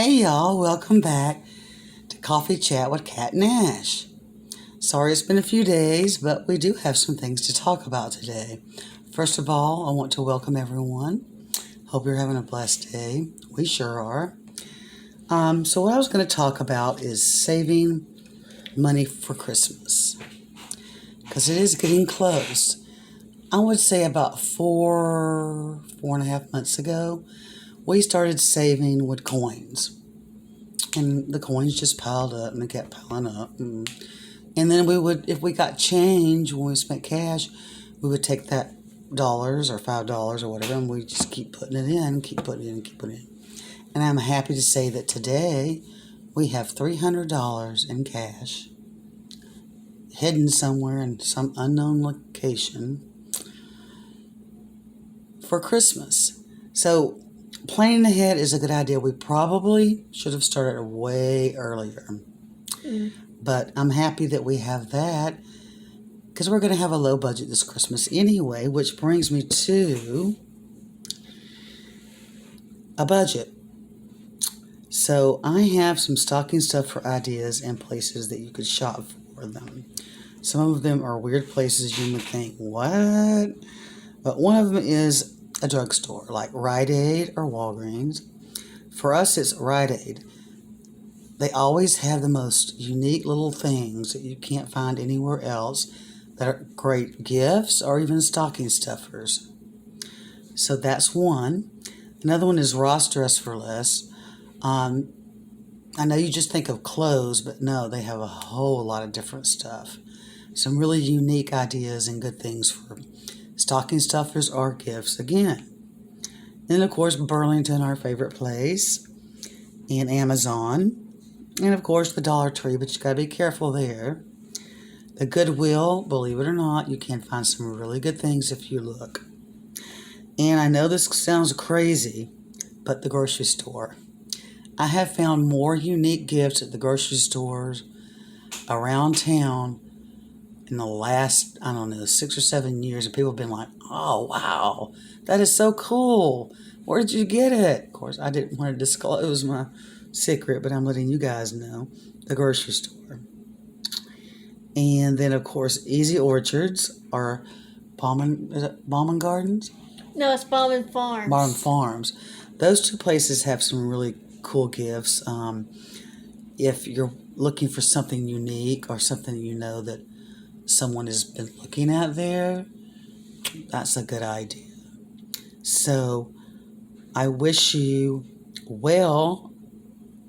Hey y'all, welcome back to Coffee Chat with Kat and Ash. Sorry it's been a few days, but we do have some things to talk about today. First of all, I want to welcome everyone. Hope you're having a blessed day. We sure are. So what I was going to talk about is saving money for Christmas. Because it is getting close. I would say about 4.5 months ago, we started saving with coins. And the coins just piled up and they kept piling up. And then we would, if we got change when we spent cash, we would take that dollars or $5 or whatever, and we just keep putting it in, keep putting it in, keep putting it in. And I'm happy to say that today we have $300 in cash hidden somewhere in some unknown location for Christmas. So planning ahead is a good idea. We probably should have started way earlier. But I'm happy that we have that because we're going to have a low budget this Christmas anyway, which brings me to a budget. So I have some stocking stuffer ideas and places that you could shop for them. Some of them are weird places you would think, what? But one of them is a drugstore like Rite Aid or Walgreens. For us, it's Rite Aid. They always have the most unique little things that you can't find anywhere else that are great gifts or even stocking stuffers. So that's one. Another one is Ross Dress for Less. I know you just think of clothes, but no, they have a whole lot of different stuff. Some really unique ideas and good things for stocking stuffers or gifts again. Then, of course, Burlington, our favorite place, and Amazon. And, of course, the Dollar Tree, but you got to be careful there. The Goodwill, believe it or not, you can find some really good things if you look. And I know this sounds crazy, but the grocery store. I have found more unique gifts at the grocery stores around town in the last, 6 or 7 years, and people have been like, oh, wow, that is so cool. Where did you get it? Of course, I didn't want to disclose my secret, but I'm letting you guys know. The grocery store. And then, of course, Easy Orchards or Bauman Gardens? No, it's Bauman Farms. Bauman Farms. Those two places have some really cool gifts. If you're looking for something unique or something you know that someone has been looking at there, that's a good idea. So I wish you well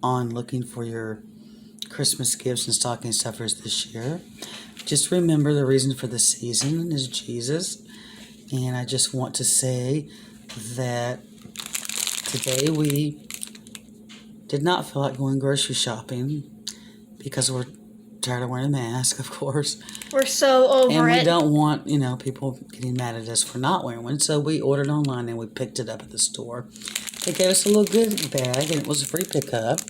on looking for your Christmas gifts and stocking stuffers this year. Just remember the reason for the season is Jesus. And I just want to say that today we did not feel like going grocery shopping because we're tired of wearing a mask, of course. We're so over it. And we don't want, people getting mad at us for not wearing one. So we ordered online and we picked it up at the store. They gave us a little goodie bag and it was a free pickup.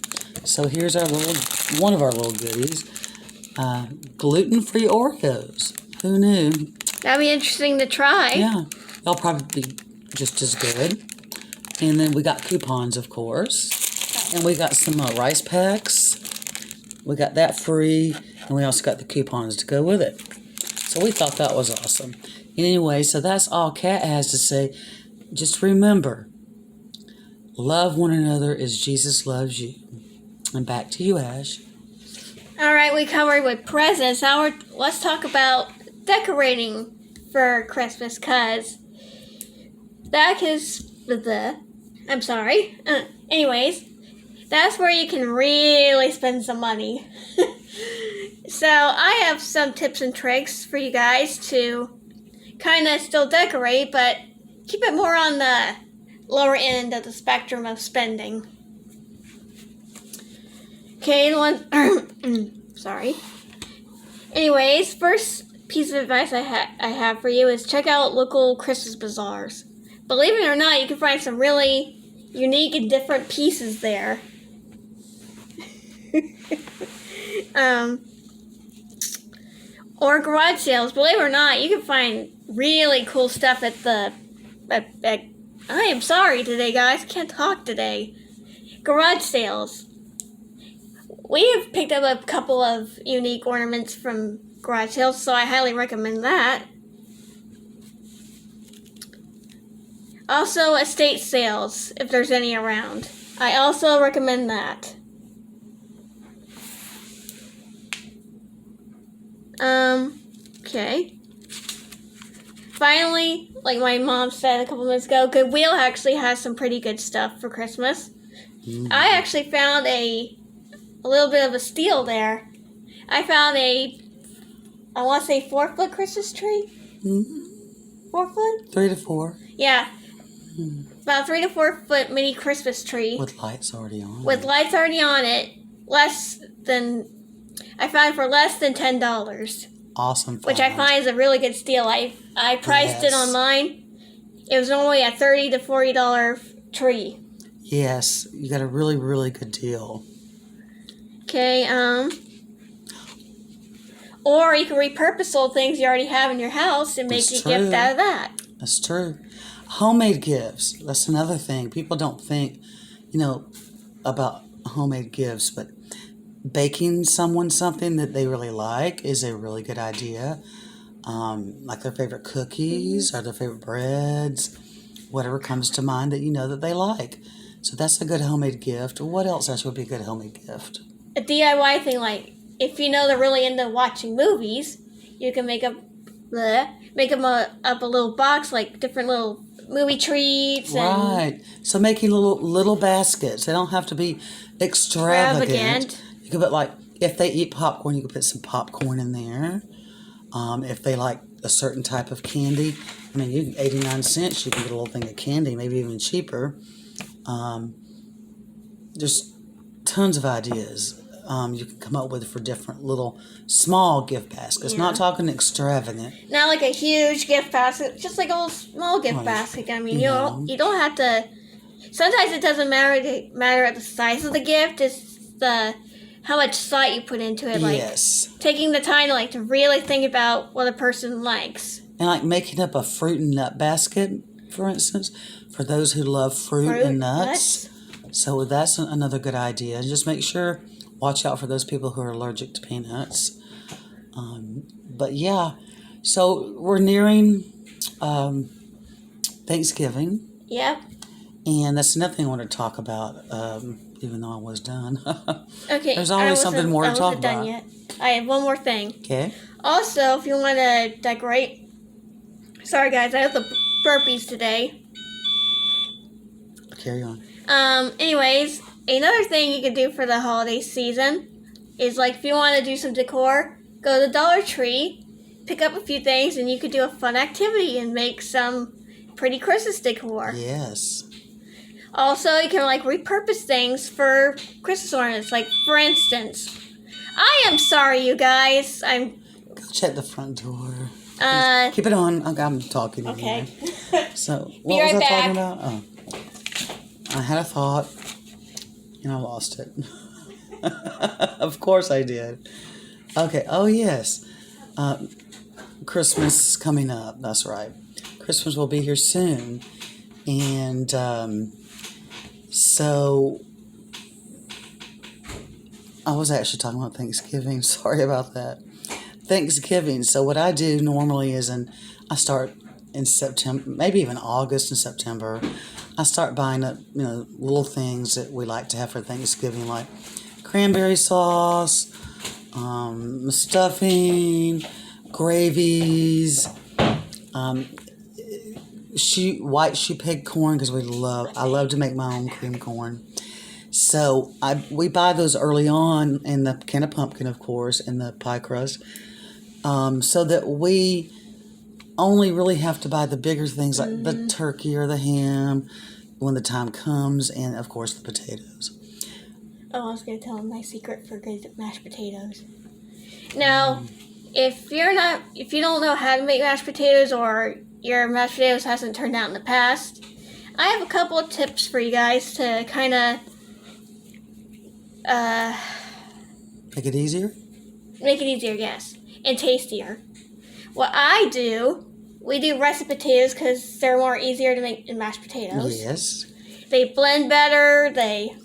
So here's one of our little goodies. Gluten-free Oreos. Who knew? That'd be interesting to try. Yeah. They'll probably be just as good. And then we got coupons, of course. And we got some rice packs. We got that free, and we also got the coupons to go with it. So we thought that was awesome. Anyway, so that's all Kat has to say. Just remember, love one another as Jesus loves you. And back to you, Ash. All right, we covered with presents. Now let's talk about decorating for Christmas, because that is I'm sorry. Anyways. That's where you can really spend some money. So I have some tips and tricks for you guys to kind of still decorate, but keep it more on the lower end of the spectrum of spending. Okay, sorry. Anyways, first piece of advice I have for you is check out local Christmas bazaars. Believe it or not, you can find some really unique and different pieces there. Or garage sales. Believe it or not, you can find really cool stuff at I am sorry today, guys. Can't talk today. garage sales. We have picked up a couple of unique ornaments from garage sales, so I highly recommend that. Also, estate sales, if there's any around. I also recommend that. Okay. Finally, like my mom said a couple minutes ago, Goodwill actually has some pretty good stuff for Christmas. I actually found a little bit of a steal there. I found I want to say 4-foot Christmas tree. 4 foot? 3 to 4. Yeah. About 3 to 4 foot mini Christmas tree. With lights already on. With lights already on it. I found it for less than $10. Awesome. Which I find is a really good steal. I priced it online. It was normally a $30 to $40 tree. Yes, you got a really, really good deal. Okay, or you can repurpose old things you already have in your house and make a gift out of that. That's true. Homemade gifts. That's another thing. People don't think, about homemade gifts, but baking someone something that they really like is a really good idea. Like their favorite cookies or their favorite breads, whatever comes to mind that you know that they like. So that's a good homemade gift. What else would be a good homemade gift? A DIY thing, like if you know they're really into watching movies, you can make them up a little box, like different little movie treats. Right. So making little baskets. They don't have to be extravagant. You could put if they eat popcorn, you could put some popcorn in there. If they like a certain type of candy, you can 89 cents. You can get a little thing of candy, maybe even cheaper. There's tons of ideas you can come up with for different little small gift baskets. Yeah. Not talking extravagant. Not like a huge gift basket, just like a little small gift basket. You don't have to. Sometimes it doesn't matter at the size of the gift. It's how much thought you put into it. Yes. Taking the time to really think about what a person likes. And making up a fruit and nut basket, for instance, for those who love fruit and nuts. So that's another good idea. Just make sure, watch out for those people who are allergic to peanuts. But yeah, so we're nearing Thanksgiving. Yep. And that's another thing I want to talk about, even though I was done. Okay. There's always something more to talk about. I wasn't done yet. I have one more thing. Okay. Also, if you want to decorate... Sorry, guys, I have the burpees today. Carry on. Anyways, another thing you can do for the holiday season is if you want to do some decor, go to the Dollar Tree, pick up a few things, and you could do a fun activity and make some pretty Christmas decor. Yes. Also, you can repurpose things for Christmas ornaments. For instance, I am sorry, you guys. Go check the front door. Keep it on. I'm talking again. Okay. So, what was I talking about? Oh. I had a thought, and I lost it. Of course I did. Okay. Oh, yes. Christmas coming up. That's right. Christmas will be here soon. And so I was actually talking about Thanksgiving. Sorry about that. Thanksgiving. So what I do normally is I start in September, maybe even August and September. I start buying up, little things that we like to have for Thanksgiving, like cranberry sauce, stuffing, gravies, white shoe peg corn, because I love to make my own cream corn. So we buy those early on in the can of pumpkin, of course, and the pie crust, so that we only really have to buy the bigger things like the turkey or the ham when the time comes, and of course the potatoes. Oh, I was going to tell them my secret for good mashed potatoes. Now, if you don't know how to make mashed potatoes, or your mashed potatoes hasn't turned out in the past, I have a couple of tips for you guys to kind of make it easier. Make it easier, yes, and tastier. What I do, we do russet potatoes because they're more easier to make than mashed potatoes. Yes. They blend better. They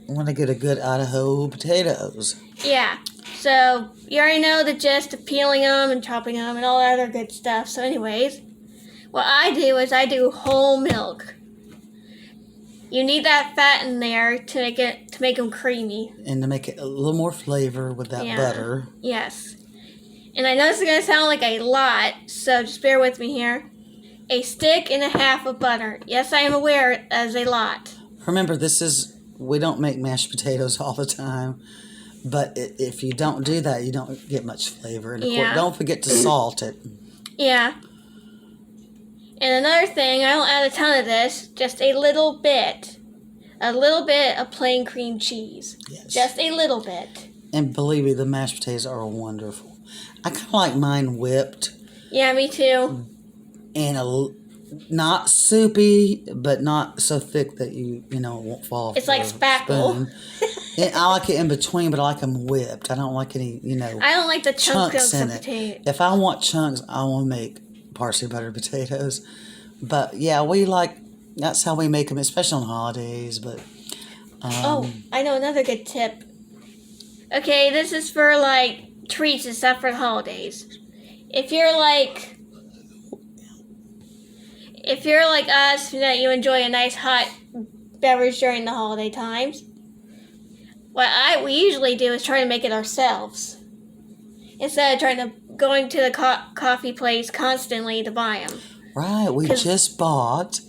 want to get a good Idaho potatoes. Yeah. So you already know the gist of peeling them and chopping them and all that other good stuff. So anyways, what I do is I do whole milk. You need that fat in there to make them creamy. And to make it a little more flavor with that butter. Yes. And I know this is going to sound like a lot, so just bear with me here. A stick and a half of butter. Yes, I am aware that is a lot. Remember, we don't make mashed potatoes all the time. But if you don't do that, you don't get much flavor. And of course, don't forget to salt it. Yeah. And another thing, I don't add a ton of this, just a little bit. A little bit of plain cream cheese. Yes. Just a little bit. And believe me, the mashed potatoes are wonderful. I kind of like mine whipped. Yeah, me too. And not soupy, but not so thick that you won't fall off. It's like spackle. I like it in between, but I like them whipped. I don't like any, I don't like the chunks in of it. potato. If I want chunks, I want to make parsley butter potatoes. But yeah, that's how we make them, especially on holidays. But I know another good tip. Okay, this is for like treats and stuff for the holidays. If you're like us, that you enjoy a nice hot beverage during the holiday times, what we usually do is try to make it ourselves instead of trying to going to the coffee place constantly to buy them. Right, we just bought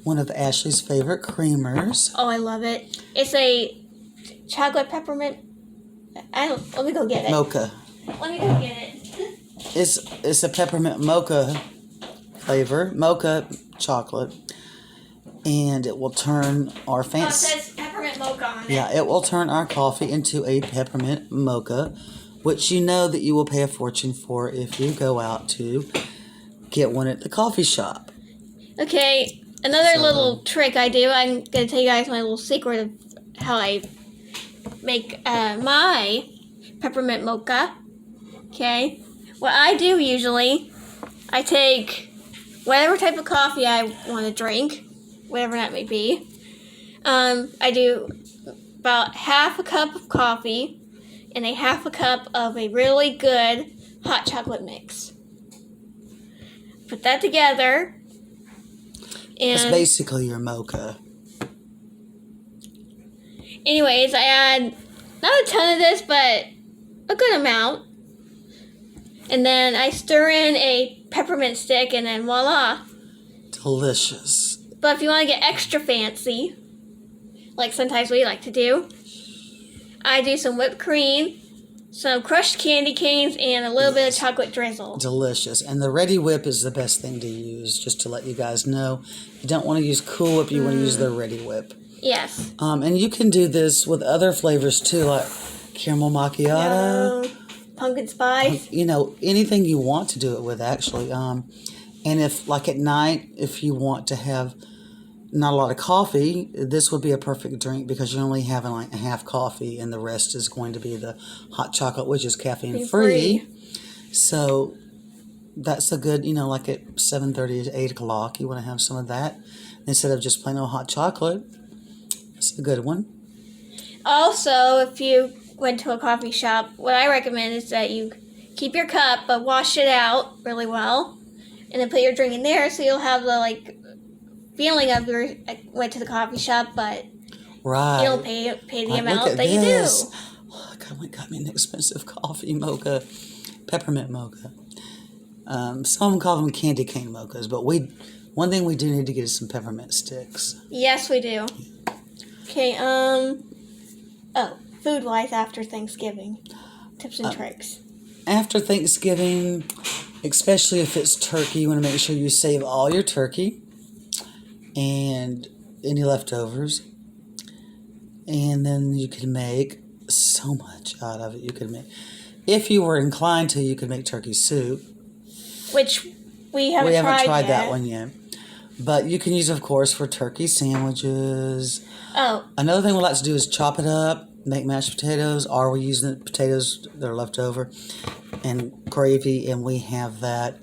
one of Ashley's favorite creamers. Oh, I love it. It's a chocolate peppermint. Let me go get it. Mocha. Let me go get it. It's a peppermint mocha flavor, mocha chocolate, and it will turn our fancy. Oh, it says peppermint mocha on it. Yeah, it will turn our coffee into a peppermint mocha, which you know that you will pay a fortune for if you go out to get one at the coffee shop. Okay, another little trick I do. I'm gonna tell you guys my little secret of how I make my peppermint mocha. Okay, what I do usually, I take whatever type of coffee I want to drink, whatever that may be. I do about half a cup of coffee and a half a cup of a really good hot chocolate mix. Put that together. And it's basically your mocha. Anyways, I add not a ton of this, but a good amount. And then I stir in a peppermint stick, and then voila. Delicious. But if you want to get extra fancy, like sometimes we like to do, I do some whipped cream, some crushed candy canes, and a little bit of chocolate drizzle. Delicious. And the Ready Whip is the best thing to use, just to let you guys know. You don't want to use Cool Whip, you want to use the Ready Whip. Yes. And you can do this with other flavors too, like caramel macchiato. Pumpkin spice. Anything you want to do it with, actually. And if, like at night, if you want to have not a lot of coffee, this would be a perfect drink because you're only having like a half coffee and the rest is going to be the hot chocolate, which is caffeine free. So that's a good, like at 7:30 to 8 o'clock, you want to have some of that instead of just plain old hot chocolate. It's a good one. Also, if you went to a coffee shop, what I recommend is that you keep your cup but wash it out really well and then put your drink in there so you'll have the feeling of your went to the coffee shop, but you don't pay the amount that you do. Oh, God, we got me an expensive coffee mocha, peppermint mocha. Some of them call them candy cane mochas, but one thing we do need to get is some peppermint sticks. Yes, we do. Okay, food-wise after Thanksgiving, tips and tricks. After Thanksgiving, especially if it's turkey, you want to make sure you save all your turkey and any leftovers. And then you can make so much out of it. You could make, if you were inclined to, you could make turkey soup. Which we haven't tried that one yet. But you can use, of course, for turkey sandwiches. Oh. Another thing we like to do is chop it up, make mashed potatoes, or we use the potatoes that are left over, and gravy, and we have that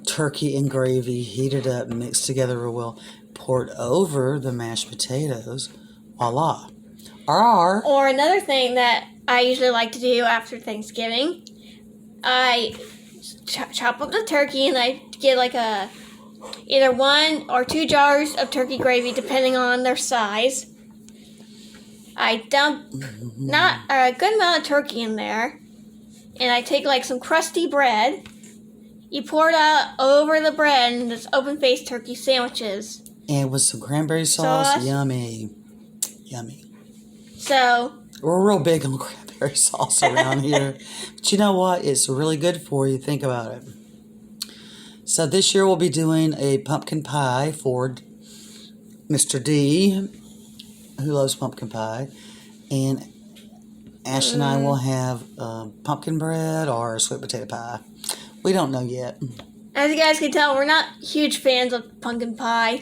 turkey and gravy heated up, mixed together real well, poured over the mashed potatoes. Voila. Or another thing that I usually like to do after Thanksgiving, I chop up the turkey and I get like either 1 or 2 jars of turkey gravy depending on their size. I dump not a good amount of turkey in there, and I take like some crusty bread. You pour it out over the bread and this open-faced turkey sandwiches. And with some cranberry sauce. Yummy. Yummy. So we're real big on cranberry sauce around here. But you know what? It's really good for you. Think about it. So this year we'll be doing a pumpkin pie for Mr. D, who loves pumpkin pie. And Ash and I will have pumpkin bread or sweet potato pie. We don't know yet. As you guys can tell, we're not huge fans of pumpkin pie.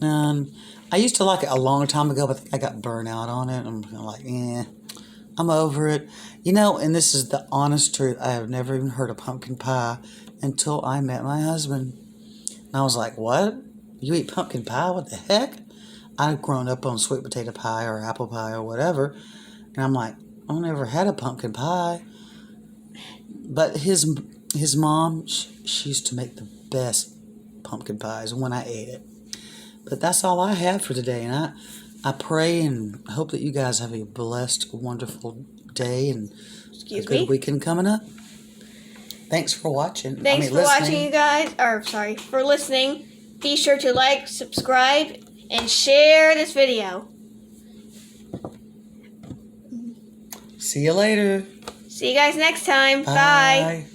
I used to like it a long time ago, but I got burnt out on it. I'm like, I'm over it. You know, and this is the honest truth. I have never even heard of pumpkin pie until I met my husband. And I was like, what? You eat pumpkin pie? What the heck? I've grown up on sweet potato pie or apple pie or whatever. And I'm like, I've never had a pumpkin pie. But his mom, she used to make the best pumpkin pies when I ate it. But that's all I have for today. And I pray and hope that you guys have a blessed, wonderful day and a good weekend coming up. Thanks for watching. Thanks for watching, you guys. Or, sorry, for listening. Be sure to like, subscribe, and share this video. See you later. See you guys next time. Bye. Bye.